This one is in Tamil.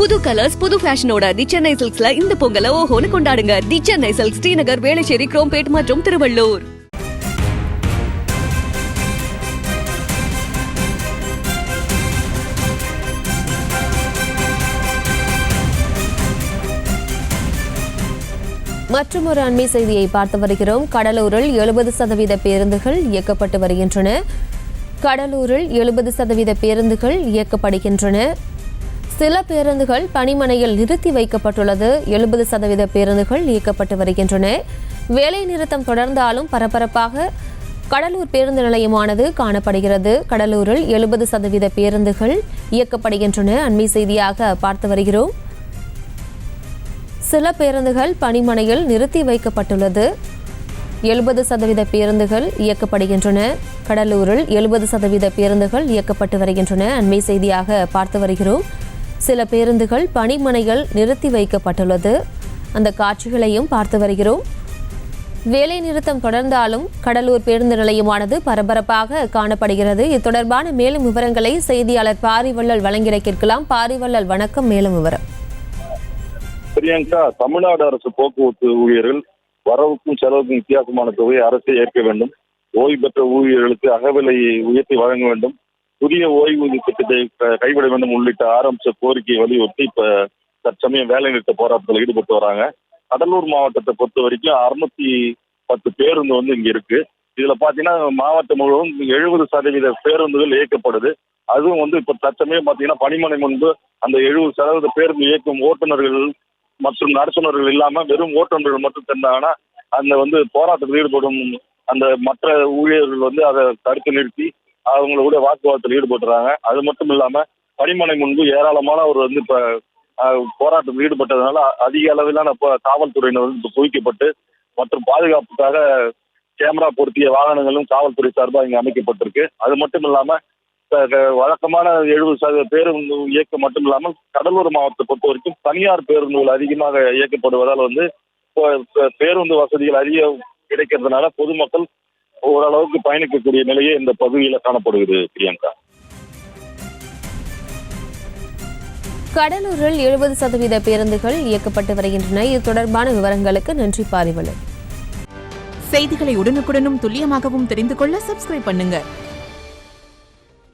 புது கலர்ஸ் புது ஃபேஷனோட தி சென்னை சில்க்ஸ்ல இந்த பொங்கலை ஓஹோன்னு கொண்டாடுங்க. தி சென்னை சில்க்ஸ், ஸ்ரீநகர், வேளச்சேரி, குரோம்பேட் மற்றும் திருவள்ளூர். மற்றும் ஒரு அண்மை செய்தியை பார்த்து வருகிறோம். கடலூரில் 70% பேருந்துகள் இயக்கப்பட்டு வருகின்றன. கடலூரில் 70% பேருந்துகள் இயக்கப்படுகின்றன. சில பேருந்துகள் பணிமனையில் நிறுத்தி வைக்கப்பட்டுள்ளது. 70% பேருந்துகள் இயக்கப்பட்டு வருகின்றன. வேலை நிறுத்தம் தொடர்ந்தாலும் பரபரப்பாக கடலூர் பேருந்து நிலையமானது காணப்படுகிறது. கடலூரில் 70% பேருந்துகள் இயக்கப்படுகின்றன. அண்மை செய்தியாக பார்த்து வருகிறோம். சில பேருந்துகள் பணிமனையில் நிறுத்தி வைக்கப்பட்டுள்ளது. 70% பேருந்துகள் இயக்கப்படுகின்றன. கடலூரில் 70% பேருந்துகள் இயக்கப்பட்டு வருகின்றன. அண்மை செய்தியாக பார்த்து வருகிறோம். சில பேருந்துகள் பணிமனையில் நிறுத்தி வைக்கப்பட்டுள்ளது. அந்த காட்சிகளையும் பார்த்து வருகிறோம். வேலை நிறுத்தம் தொடர்ந்தாலும் கடலூர் பேருந்து நிலையமானது பரபரப்பாக காணப்படுகிறது. இது தொடர்பான மேலும் விவரங்களை செய்தியாளர் பாரிவள்ளல் வழங்கிட கேட்கலாம். பாரிவள்ளல், வணக்கம். மேலும் விவரம். பிரியங்கா, தமிழ்நாடு அரசு போக்குவரத்து ஊழியர்கள் வரவுக்கும் செலவுக்கும் வித்தியாசமான தொகையை அரசு ஏற்க வேண்டும். ஓய்வு பெற்ற ஊழியர்களுக்கு அகவிலையை உயர்த்தி வழங்க வேண்டும். புதிய ஓய்வூதிய திட்டத்தை கைவிட வேண்டும் உள்ளிட்ட ஆரம்பிச்ச கோரிக்கையை வலியுறுத்தி இப்ப தற்சமயம் வேலை நிறுத்த போராட்டத்தில் ஈடுபட்டு வராங்க. கடலூர் மாவட்டத்தை பொறுத்த வரைக்கும் 610 பேருந்து இங்க இருக்கு. இதுல பாத்தீங்கன்னா மாவட்டம் முழுவதும் 70% பேருந்துகள் இயக்கப்படுது. அதுவும் இப்ப தற்சமயம் பாத்தீங்கன்னா பணிமனை முன்பு அந்த 70% பேருந்து இயக்கும் ஓட்டுநர்கள் மற்றும் நடத்துனர்கள் இல்லாம வெறும் ஓட்டுநர்கள் மட்டும் சென்றாங்கன்னா அந்த போராட்டத்தில் ஈடுபடும் அந்த மற்ற ஊழியர்கள் அதை தடுத்து நிறுத்தி அவங்களோட வாக்குவாதத்தில் ஈடுபட்டுறாங்க. அது மட்டும் இல்லாம பணிமனை முன்பு ஏராளமானவர் இப்ப போராட்டத்தில் ஈடுபட்டதுனால அதிக அளவிலான காவல்துறையினர் குவிக்கப்பட்டு மற்றும் பாதுகாப்புக்காக கேமரா பொருத்திய வாகனங்களும் காவல்துறை சார்பாக இங்க அமைக்கப்பட்டிருக்கு. அது மட்டும் இல்லாம வழக்கமான 70% பேருந்து இயக்கம் மட்டும் இல்லாமல் கடலூர் மாவட்டத்தை பொறுத்த வரைக்கும் தனியார் பேருந்துகள் அதிகமாக இயக்கப்படுவதால் பேருந்து வசதிகள் அதிகம் கிடைக்கிறதுனால பொதுமக்கள் ஓரளவுக்கு பயணிக்கக்கூடிய நிலையே இந்த பகுதியில காணப்படுகிறது. பிரியங்கா, கடலூரில் 70% பேருந்துகள் இயக்கப்பட்டு வருகின்றன. இது தொடர்பான விவரங்களுக்கு நன்றி பாரிவள்ளல். செய்திகளை உடனுக்குடனும் துல்லியமாகவும் தெரிந்து கொள்ள சப்ஸ்கிரைப் பண்ணுங்க.